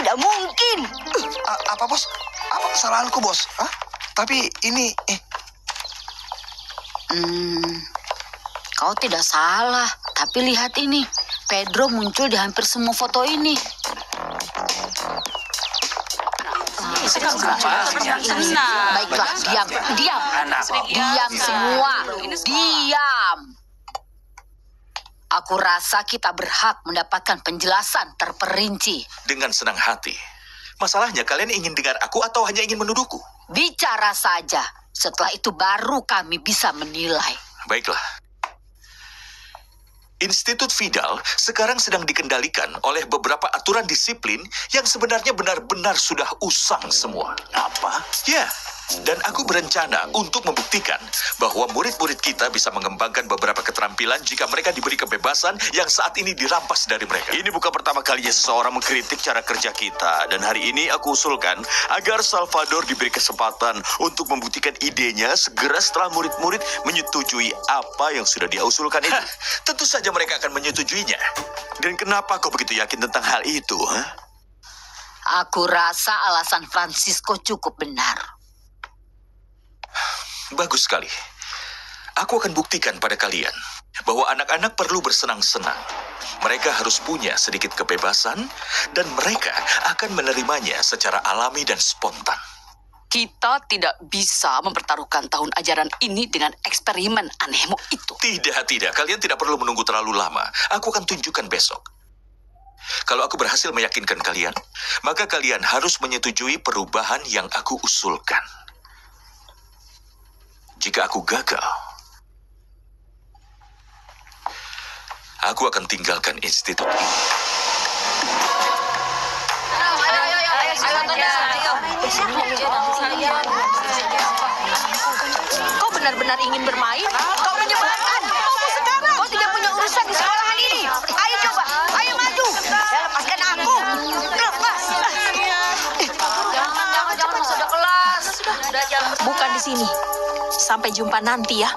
tidak mungkin. Apa, Bos? Apa kesalahanku, Bos? Hah? Tapi ini... Kau tidak salah. Tapi lihat ini. Pedro muncul di hampir semua foto ini. Baiklah, diam semua. Diam. Aku rasa kita berhak mendapatkan penjelasan terperinci. Dengan senang hati. Masalahnya kalian ingin dengar aku atau hanya ingin menuduhku? Bicara saja. Setelah itu baru kami bisa menilai. Baiklah. Institut Vidal sekarang sedang dikendalikan oleh beberapa aturan disiplin yang sebenarnya benar-benar sudah usang semua. Apa? Ya, dan aku berencana untuk membuktikan bahwa murid-murid kita bisa mengembangkan beberapa keterampilan jika mereka diberi kebebasan yang saat ini dirampas dari mereka. Ini bukan pertama kalinya seseorang mengkritik cara kerja kita. Dan hari ini aku usulkan agar Salvador diberi kesempatan untuk membuktikan idenya segera setelah murid-murid menyetujui apa yang sudah dia usulkan itu. Tentu saja mereka akan menyetujuinya. Dan kenapa kau begitu yakin tentang hal itu? Aku rasa alasan Francisco cukup benar. Bagus sekali. Aku akan buktikan pada kalian bahwa anak-anak perlu bersenang-senang. Mereka harus punya sedikit kebebasan dan mereka akan menerimanya secara alami dan spontan. Kita tidak bisa mempertaruhkan tahun ajaran ini dengan eksperimen anehmu itu. Tidak. Kalian tidak perlu menunggu terlalu lama. Aku akan tunjukkan besok. Kalau aku berhasil meyakinkan kalian, maka kalian harus menyetujui perubahan yang aku usulkan. Jika aku gagal, aku akan tinggalkan institut ini. Kau benar-benar ingin bermain? Kau menyebalkan. Kau tidak punya urusan di sekolahan ini. Ayo coba, ayo maju. Lepaskan aku. Lepas. Jangan, sudah kelas. Bukan di sini. Sampai jumpa nanti ya.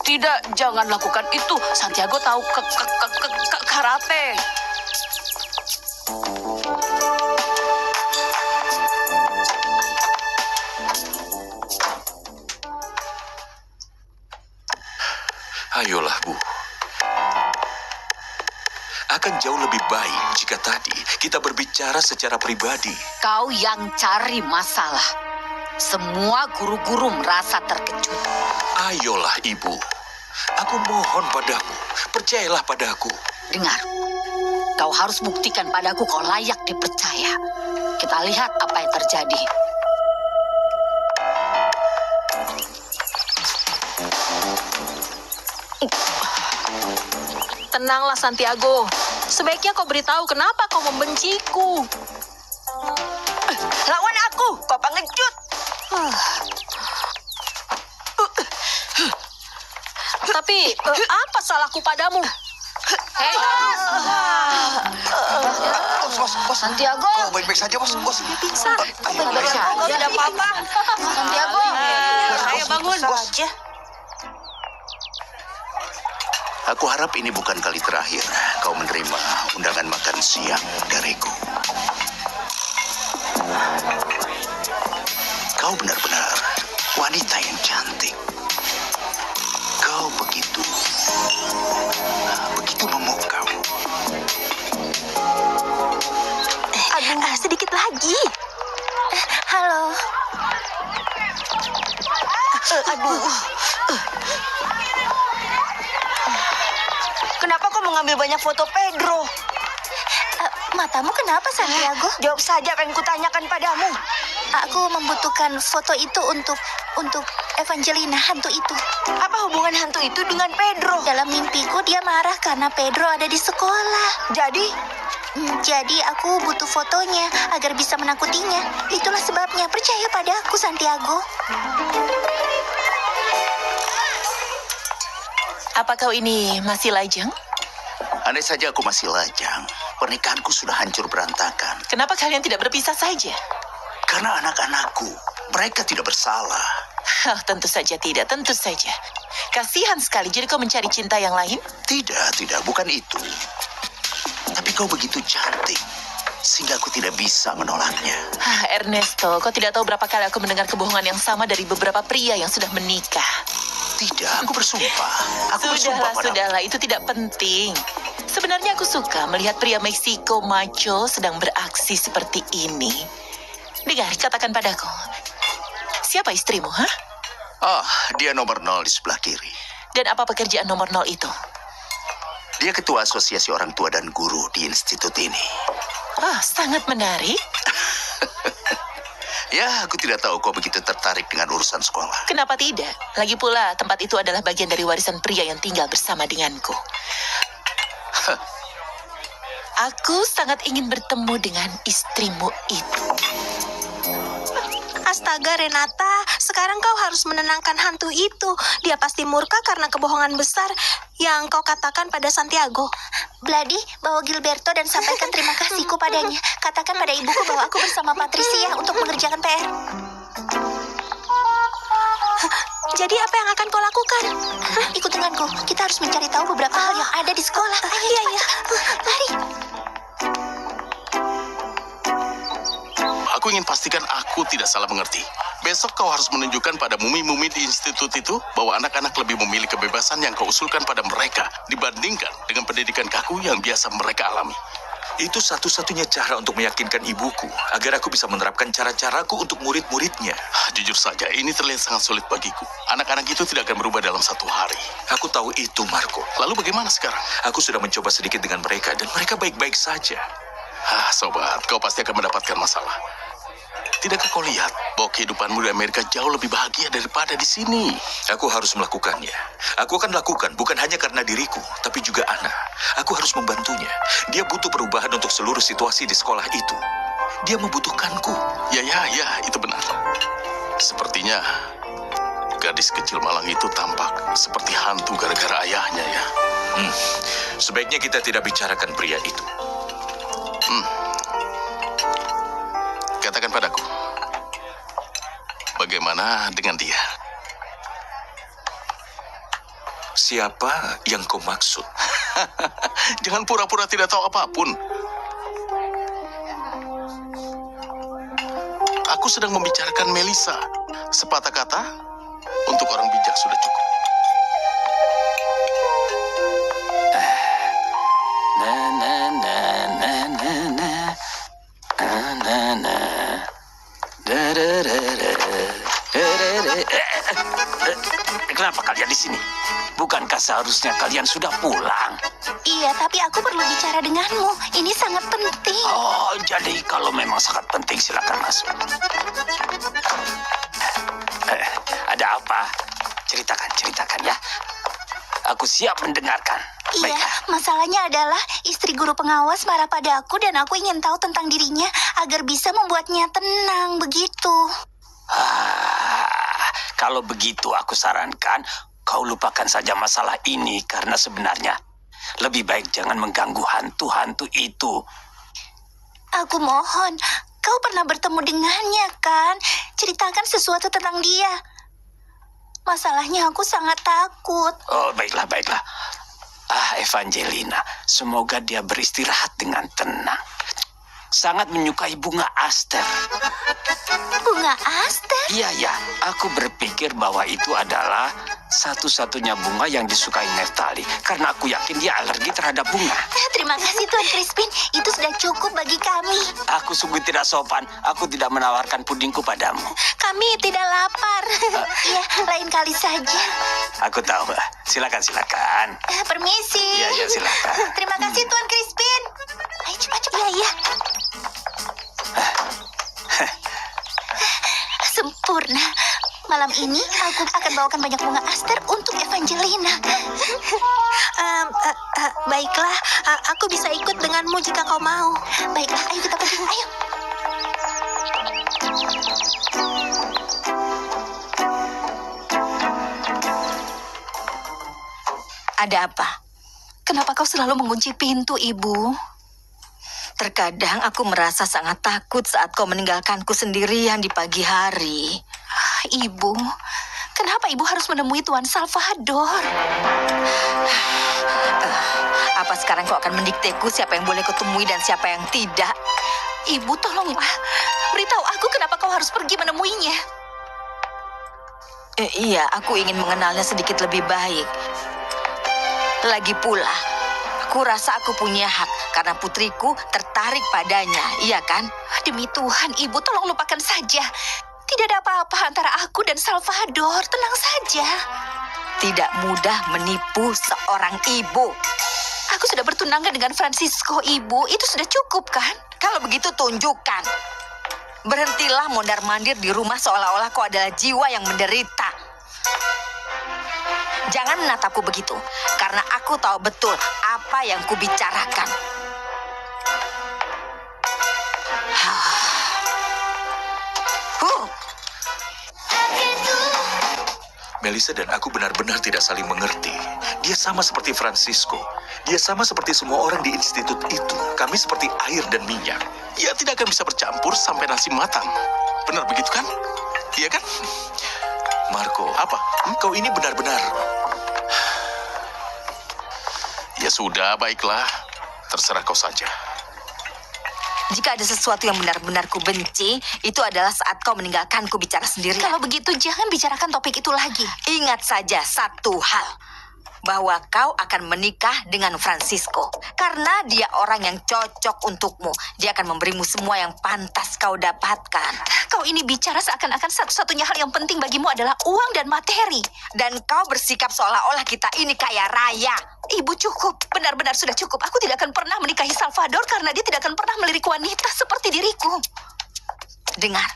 Tidak, jangan lakukan itu. Santiago tahu karate. Ayolah, Bu. Akan jauh lebih baik jika tadi kita berbicara secara pribadi. Kau yang cari masalah. Semua guru-guru merasa terkejut. Ayolah, Ibu. Aku mohon padamu, percayalah padaku. Dengar, kau harus buktikan padaku kau layak dipercaya. Kita lihat apa yang terjadi. Tenanglah Santiago. Sebaiknya kau beritahu kenapa kau membenciku. Lawan aku, kau pengecut. Tapi apa salahku padamu? Bos. Santiago. Oh, baik-baik saja, Bos. Bisa. Baik-baik saja. Tidak apa-apa. Santiago. Ayo bangun. Bos. Aku harap ini bukan kali terakhir kau menerima undangan makan siang dariku. Kau benar-benar wanita yang cantik. Kau begitu memukau. Sedikit lagi. Halo. Kenapa kau mengambil banyak foto Pedro? Matamu kenapa, Santiago? Jawab saja apa yang kutanyakan padamu. Aku membutuhkan foto itu untuk Evangelina, hantu itu. Apa hubungan hantu itu dengan Pedro? Dalam mimpiku dia marah karena Pedro ada di sekolah. Jadi aku butuh fotonya agar bisa menakutinya. Itulah sebabnya, percaya padaku, Santiago. Apa kau ini masih lajang? Andai saja aku masih lajang, pernikahanku sudah hancur berantakan. Kenapa kalian tidak berpisah saja? Karena anak-anakku, mereka tidak bersalah. Oh, tentu saja tidak, tentu saja. Kasihan sekali, jadi kau mencari cinta yang lain? Tidak, bukan itu. Tapi kau begitu cantik, sehingga aku tidak bisa menolaknya. Ernesto, kau tidak tahu berapa kali aku mendengar kebohongan yang sama dari beberapa pria yang sudah menikah. Tidak, aku bersumpah. Aku bersumpah padamu. Sudahlah, itu tidak penting. Sebenarnya aku suka melihat pria Meksiko macho sedang beraksi seperti ini. Dengar, katakan padaku. Siapa istrimu, ha? Oh, dia nomor 0 di sebelah kiri. Dan apa pekerjaan nomor 0 itu? Dia ketua asosiasi orang tua dan guru di institut ini. Sangat menarik. Ya, aku tidak tahu kau begitu tertarik dengan urusan sekolah. Kenapa tidak? Lagi pula, tempat itu adalah bagian dari warisan pria yang tinggal bersama denganku. Aku sangat ingin bertemu dengan istrimu itu. Astaga, Renata, sekarang kau harus menenangkan hantu itu. Dia pasti murka karena kebohongan besar yang kau katakan pada Santiago. Bloody, bawa Gilberto dan sampaikan terima kasihku padanya. Katakan pada ibuku bahwa aku bersama Patricia untuk mengerjakan PR. Jadi apa yang akan kau lakukan? Ikut denganku, kita harus mencari tahu beberapa hal yang ada di sekolah. Iya. Lari. Aku ingin pastikan aku tidak salah mengerti. Besok kau harus menunjukkan pada mumi-mumi di institut itu bahwa anak-anak lebih memilih kebebasan yang kau usulkan pada mereka dibandingkan dengan pendidikan kaku yang biasa mereka alami. Itu satu-satunya cara untuk meyakinkan ibuku agar aku bisa menerapkan cara-caraku untuk murid-muridnya. Jujur saja, ini terlihat sangat sulit bagiku. Anak-anak itu tidak akan berubah dalam 1 hari. Aku tahu itu, Marco. Lalu bagaimana sekarang? Aku sudah mencoba sedikit dengan mereka dan mereka baik-baik saja. Sobat, kau pasti akan mendapatkan masalah. Tidakkah kau lihat bahwa kehidupanmu di Amerika jauh lebih bahagia daripada di sini? Aku harus melakukannya. Aku akan lakukan bukan hanya karena diriku, tapi juga Ana. Aku harus membantunya. Dia butuh perubahan untuk seluruh situasi di sekolah itu. Dia membutuhkanku. Ya, itu benar. Sepertinya gadis kecil malang itu tampak seperti hantu gara-gara ayahnya ya. Sebaiknya kita tidak bicarakan pria itu. Katakan padaku, bagaimana dengan dia? Siapa yang kau maksud? Jangan pura-pura tidak tahu apapun. Aku sedang membicarakan Melissa. Sepatah kata, untuk orang bijak sudah cukup. Kenapa kalian di sini? Bukankah seharusnya kalian sudah pulang? Iya, tapi aku perlu bicara denganmu. Ini sangat penting. Oh, jadi kalau memang sangat penting silakan masuk. Ada apa? Ceritakan ya. Aku siap mendengarkan. Iya, Baiklah. masalahnya adalah istri guru pengawas marah pada aku dan aku ingin tahu tentang dirinya agar bisa membuatnya tenang, begitu. Kalau begitu aku sarankan kau lupakan saja masalah ini karena sebenarnya lebih baik jangan mengganggu hantu-hantu itu. Aku mohon, kau pernah bertemu dengannya kan? Ceritakan sesuatu tentang dia. Masalahnya aku sangat takut. Oh, baiklah. Evangelina, semoga dia beristirahat dengan tenang. Sangat menyukai bunga aster. Bunga aster? Iya, aku berpikir bahwa itu adalah satu-satunya bunga yang disukai Neftali. Karena aku yakin dia alergi terhadap bunga. Terima kasih Tuan Crispin, itu sudah cukup bagi kami. Aku sungguh tidak sopan, aku tidak menawarkan pudingku padamu. Kami tidak lapar. Iya, lain kali saja. Aku tahu, Mbak. Silakan. Permisi. Iya, silakan. Terima kasih Tuan Crispin. Ayo cepat. Iya. Sempurna. Malam ini aku akan bawakan banyak bunga aster untuk Evangelina. Baiklah, aku bisa ikut denganmu jika kau mau. Baiklah, ayo kita pergi. Ayo. Ada apa? Kenapa kau selalu mengunci pintu, Ibu? Terkadang aku merasa sangat takut saat kau meninggalkanku sendirian di pagi hari. Ibu, Kenapa ibu harus menemui Tuan Salvador? Apa sekarang kau akan mendikteku siapa yang boleh kau temui dan siapa yang tidak? Ibu, tolonglah. Beritahu aku kenapa kau harus pergi menemuinya. Iya, aku ingin mengenalnya sedikit lebih baik. Lagi pula, aku rasa aku punya hak karena putriku tertarik padanya, iya kan? Demi Tuhan, Ibu, tolong lupakan saja. Tidak ada apa-apa antara aku dan Salvador. Tenang saja. Tidak mudah menipu seorang ibu. Aku sudah bertunangan dengan Francisco, Ibu. Itu sudah cukup, kan? Kalau begitu tunjukkan. Berhentilah mondar-mandir di rumah seolah-olah kau adalah jiwa yang menderita. Jangan menatapku begitu, karena aku tahu betul apa yang kubicarakan. Melissa dan aku benar-benar tidak saling mengerti. Dia sama seperti Francisco. Dia sama seperti semua orang di institut itu. Kami seperti air dan minyak. Ya tidak akan bisa bercampur sampai nasi matang. Benar begitu kan? Iya kan? Marco, Apa? kau ini benar-benar... Ya sudah, baiklah. Terserah kau saja. Jika ada sesuatu yang benar-benar ku benci, itu adalah saat kau meninggalkanku bicara sendiri. Kalau begitu, jangan bicarakan topik itu lagi. Ingat saja satu hal, bahwa kau akan menikah dengan Francisco. Karena dia orang yang cocok untukmu. Dia akan memberimu semua yang pantas kau dapatkan. Kau ini bicara seakan-akan satu-satunya hal yang penting bagimu adalah uang dan materi. Dan kau bersikap seolah-olah kita ini kaya raya. Ibu, cukup. Benar-benar sudah cukup. Aku tidak akan pernah menikahi Salvador karena dia tidak akan pernah melirik wanita seperti diriku. Dengar,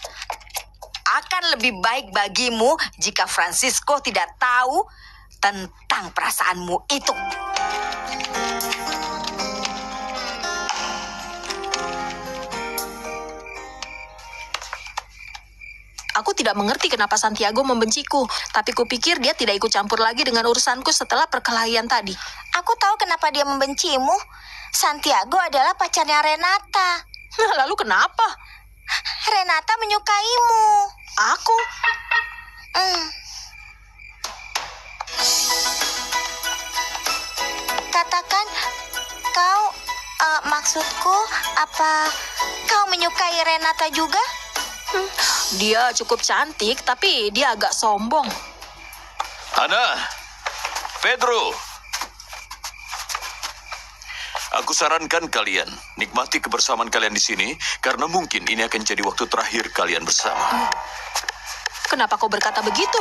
akan lebih baik bagimu jika Francisco tidak tahu tentang perasaanmu itu. Aku tidak mengerti kenapa Santiago membenciku, tapi kupikir dia tidak ikut campur lagi dengan urusanku setelah perkelahian tadi. Aku tahu kenapa dia membencimu. Santiago adalah pacarnya Renata. Lalu kenapa? Renata menyukaimu. Aku? Katakan, kau, maksudku, apa kau menyukai Renata juga? Dia cukup cantik, tapi dia agak sombong. Ana, Pedro. Aku sarankan kalian nikmati kebersamaan kalian di sini karena mungkin ini akan jadi waktu terakhir kalian bersama. Kenapa kau berkata begitu?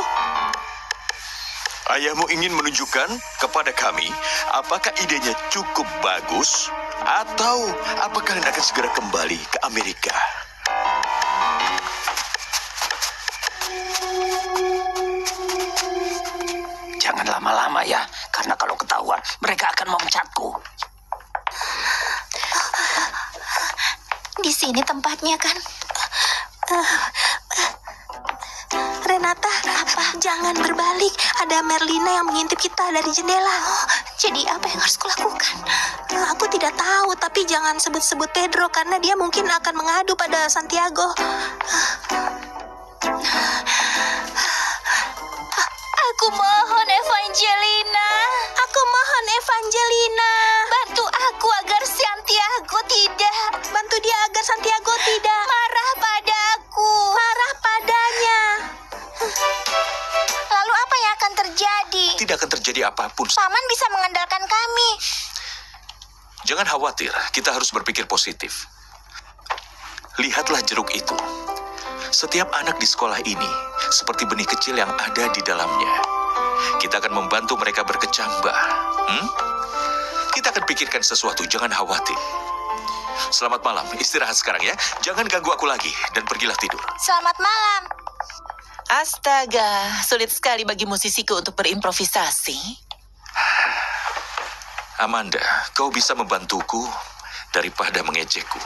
Ayahmu ingin menunjukkan kepada kami apakah idenya cukup bagus atau apa kalian akan segera kembali ke Amerika. Jangan lama-lama ya, karena kalau ketahuan mereka akan memecatku. Di sini tempatnya kan? Renata, jangan berbalik. Ada Merlina yang mengintip kita dari jendela. Jadi apa yang harus kulakukan? Aku tidak tahu, tapi jangan sebut-sebut Pedro karena dia mungkin akan mengadu pada Santiago. Aku mohon, Evangelina. Aku mohon, Evangelina. Bantu aku agar Santiago tidak Bantu dia agar Santiago tidak marah padaku. marah padanya. Lalu apa yang akan terjadi? Tidak akan terjadi apapun. Paman bisa mengandalkan kami. Jangan khawatir, kita harus berpikir positif. Lihatlah jeruk itu. Setiap anak di sekolah ini seperti benih kecil yang ada di dalamnya. Kita akan membantu mereka berkecambah. Kita akan pikirkan sesuatu, jangan khawatir. Selamat malam, istirahat sekarang ya. Jangan ganggu aku lagi dan pergilah tidur. Selamat malam. Astaga, sulit sekali bagi musisiku untuk berimprovisasi. Amanda, kau bisa membantuku daripada mengejekku.